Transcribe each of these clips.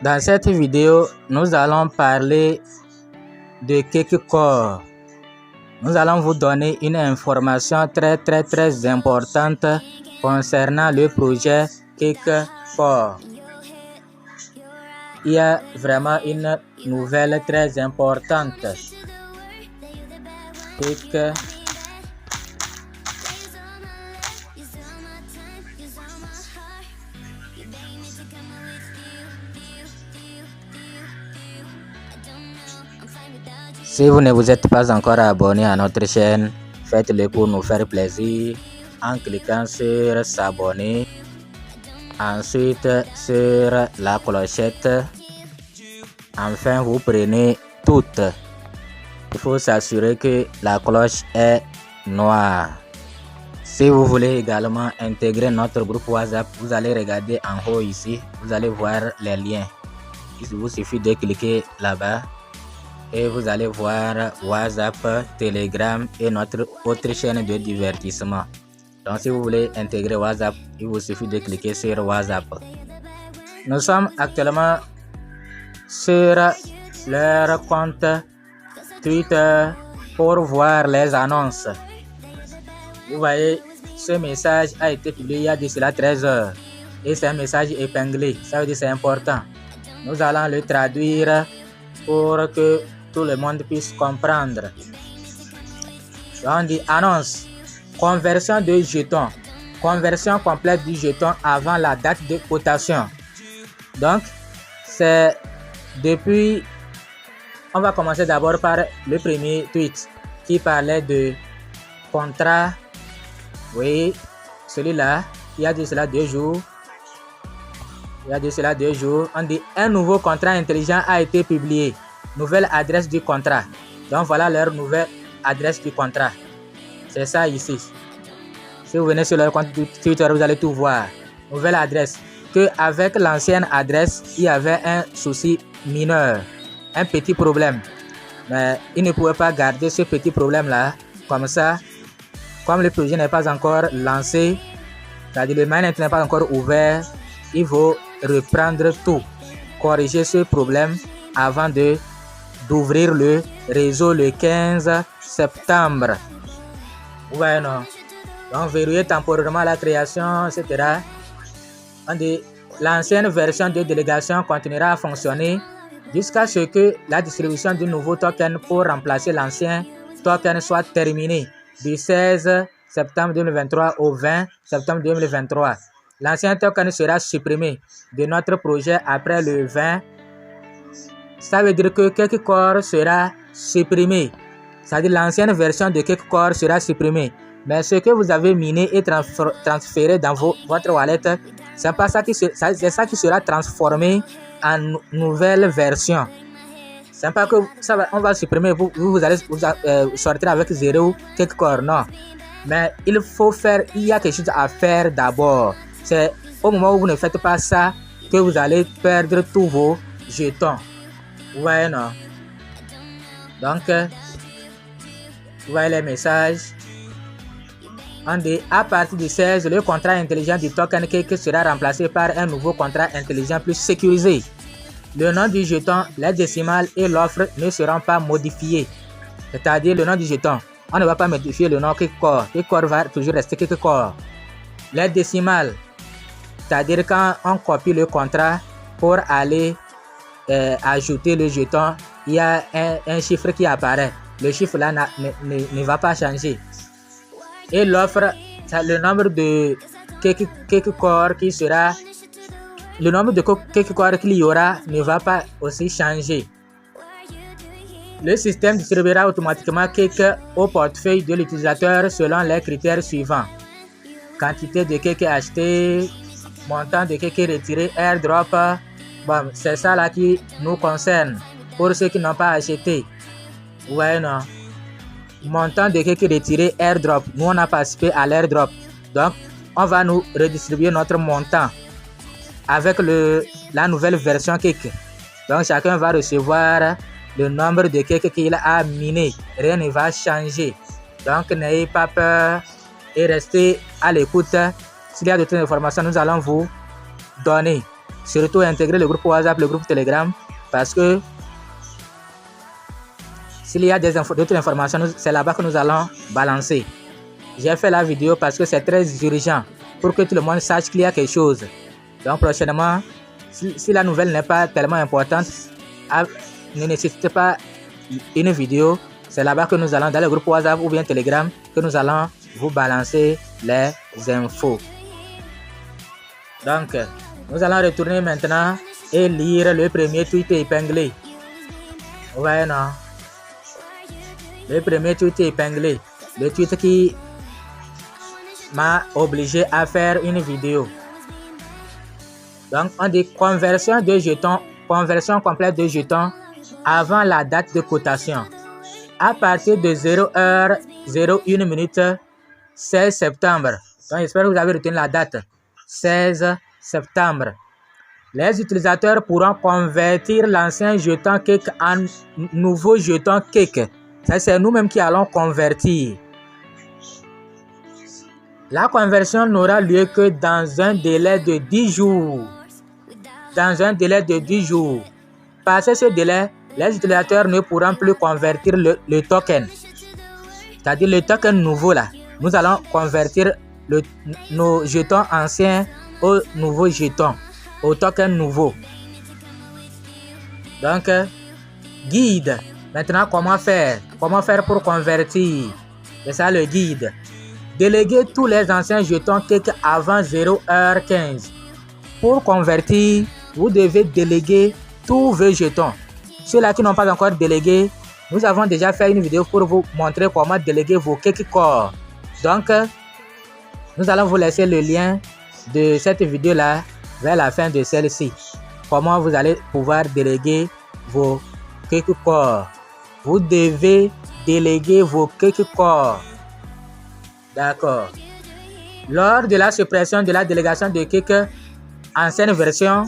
Dans cette vidéo, nous allons parler de quelques corps. Nous allons vous donner une information très importante concernant le projet quelques corps. Il y a vraiment une nouvelle très importante. Si vous ne vous êtes pas encore abonné à notre chaîne, faites-le pour nous faire plaisir en cliquant sur s'abonner, ensuite sur la clochette. Enfin, vous prenez toutes. Il faut s'assurer que la cloche est noire. Si vous voulez également intégrer notre groupe WhatsApp, vous allez regarder en haut ici, vous allez voir les liens. Il vous suffit de cliquer là-bas et vous allez voir WhatsApp, Telegram et notre autre chaîne de divertissement. Donc si vous voulez intégrer WhatsApp, il vous suffit de cliquer sur WhatsApp. Nous sommes actuellement sur leur compte Twitter pour voir les annonces. Vous voyez, ce message a été publié il y a de cela 13 heures et c'est un message épinglé, ça veut dire c'est important. Nous allons le traduire pour que tout le monde puisse comprendre. On dit annonce, conversion de jetons, conversion complète du jeton avant la date de cotation. Donc, c'est depuis, on va commencer d'abord par le premier tweet qui parlait de contrat. Oui, celui-là, il y a de cela 2 jours. On dit un nouveau contrat intelligent a été publié. Nouvelle adresse du contrat. Donc voilà leur nouvelle adresse du contrat. C'est ça ici. Si vous venez sur leur compte Twitter, vous allez tout voir. Nouvelle adresse. Que avec l'ancienne adresse, il y avait un souci mineur, un petit problème. Mais ils ne pouvaient pas garder ce petit problème-là. Comme ça, comme le projet n'est pas encore lancé, c'est-à-dire le mainnet n'est pas encore ouvert, il faut reprendre tout, corriger ce problème avant d'ouvrir le réseau le 15 septembre. Vous voyez, non? Donc, verrouiller temporairement la création, etc. On dit l'ancienne version de délégation continuera à fonctionner jusqu'à ce que la distribution du nouveau token pour remplacer l'ancien token soit terminée du 16 septembre 2023 au 20 septembre 2023. L'ancien token sera supprimé de notre projet après le 20. Ça veut dire que quelque corps sera supprimé. C'est-à-dire l'ancienne version de quelque corps sera supprimée. Mais ce que vous avez miné et transféré dans votre wallet, c'est pas ça qui sera transformé en nouvelle version. C'est pas que on va supprimer, vous allez sortir avec 0 quelque corps, non. Mais il y a quelque chose à faire d'abord. C'est au moment où vous ne faites pas ça que vous allez perdre tous vos jetons. Vous voyez, non? Donc, vous voyez les messages. On dit à partir du 16, le contrat intelligent du token cake sera remplacé par un nouveau contrat intelligent plus sécurisé. Le nom du jeton, les décimales et l'offre ne seront pas modifiés. C'est-à-dire le nom du jeton. On ne va pas modifier le nom quelque corps. Quelque corps va toujours rester quelque corps. Les décimales, c'est-à-dire quand on copie le contrat pour aller ajouter le jeton, il y a un chiffre qui apparaît. Le chiffre là ne va pas changer. Et l'offre, le nombre de quelques corps qui sera, le nombre de quelques corps qu'il y aura ne va pas aussi changer. Le système distribuera automatiquement quelques au portefeuille de l'utilisateur selon les critères suivants. Quantité de quelques achetés, montant de quelques retirés, airdrop. Bon, c'est ça là qui nous concerne pour ceux qui n'ont pas acheté. Vous voyez, non? Montant de quelques retirés, airdrop. Nous, on a participé à l'airdrop. Donc, on va nous redistribuer notre montant avec la nouvelle version cake. Donc, chacun va recevoir le nombre de cakes qu'il a miné. Rien ne va changer. Donc, n'ayez pas peur et restez à l'écoute. S'il y a d'autres informations, nous allons vous donner. surtout intégrer le groupe WhatsApp, le groupe Telegram, parce que s'il y a d'autres informations, c'est là-bas que nous allons balancer. J'ai fait la vidéo parce que c'est très urgent pour que tout le monde sache qu'il y a quelque chose. Donc prochainement, si la nouvelle n'est pas tellement importante, ne nécessite pas une vidéo. C'est là-bas que nous allons, dans le groupe WhatsApp ou bien Telegram, que nous allons vous balancer les infos. Donc, nous allons retourner maintenant et lire le premier tweet épinglé. Vous voyez, non? Le premier tweet épinglé. Le tweet qui m'a obligé à faire une vidéo. Donc, on dit conversion de jetons, conversion complète de jetons avant la date de cotation. À partir de 0h01 minute 16 septembre. Donc, j'espère que vous avez retenu la date. 16 septembre. Les utilisateurs pourront convertir l'ancien jeton Cake en nouveau jeton Cake. Ça, c'est nous-mêmes qui allons convertir. La conversion n'aura lieu que dans un délai de 10 jours. Dans un délai de 10 jours. Passé ce délai, les utilisateurs ne pourront plus convertir le token. C'est-à-dire le token nouveau là. Nous allons convertir nos jetons anciens au nouveau jeton, au token nouveau. Donc, guide. Maintenant, comment faire? Comment faire pour convertir? C'est ça le guide. Déléguez tous les anciens jetons Cake avant 0h15. Pour convertir, vous devez déléguer tous vos jetons. Ceux-là qui n'ont pas encore délégué, nous avons déjà fait une vidéo pour vous montrer comment déléguer vos Cake Core. Donc, nous allons vous laisser le lien de cette vidéo-là vers la fin de celle-ci. Comment vous allez pouvoir déléguer vos Cake Core. Vous devez déléguer vos Cake Core. D'accord. Lors de la suppression de la délégation de Cake ancienne version,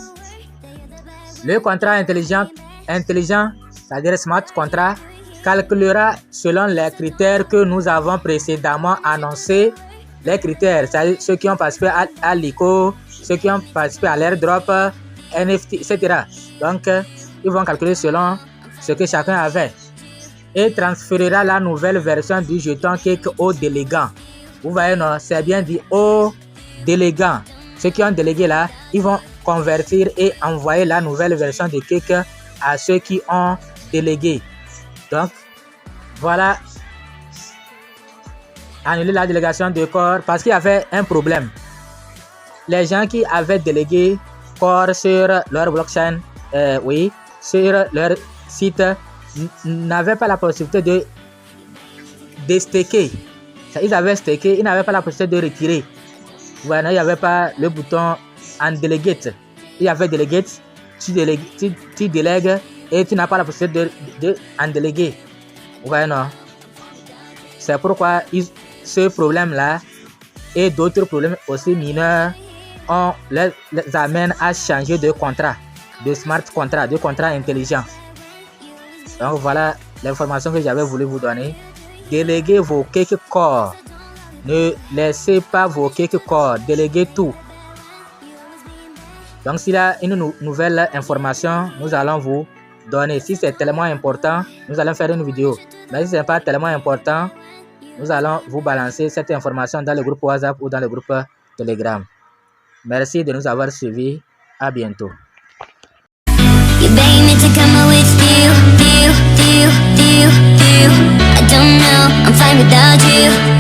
le contrat intelligent, c'est-à-dire Smart Contract, calculera selon les critères que nous avons précédemment annoncés. Les critères, c'est-à-dire ceux qui ont participé à l'ICO, ceux qui ont participé à l'airdrop, NFT, etc. Donc, ils vont calculer selon ce que chacun avait. Et transférera la nouvelle version du jeton Cake aux délégants. Vous voyez, non, c'est bien dit aux délégants. Ceux qui ont délégué là, ils vont convertir et envoyer la nouvelle version de Cake à ceux qui ont délégué. Donc, voilà. Annuler la délégation de Core parce qu'il y avait un problème. Les gens qui avaient délégué Core sur leur blockchain, sur leur site, n'avaient pas la possibilité de staker. Ils avaient staké, ils n'avaient pas la possibilité de retirer. Voilà, il n'y avait pas le bouton en delegate. Il y avait delegate, tu délègues et tu n'as pas la possibilité de en déléguer. Voilà, non. C'est pourquoi ce problème-là et d'autres problèmes aussi mineurs, on les amène à changer de contrat, de smart contract, de contrat intelligent. Donc voilà l'information que j'avais voulu vous donner. Déléguez vos Cake Core. Ne laissez pas vos Cake Core. Déléguez tout. Donc s'il y a une nouvelle information, nous allons vous donner. Si c'est tellement important, nous allons faire une vidéo. Mais si ce n'est pas tellement important, nous allons vous balancer cette information dans le groupe WhatsApp ou dans le groupe Telegram. Merci de nous avoir suivis. À bientôt. I don't know, I'm fine without you.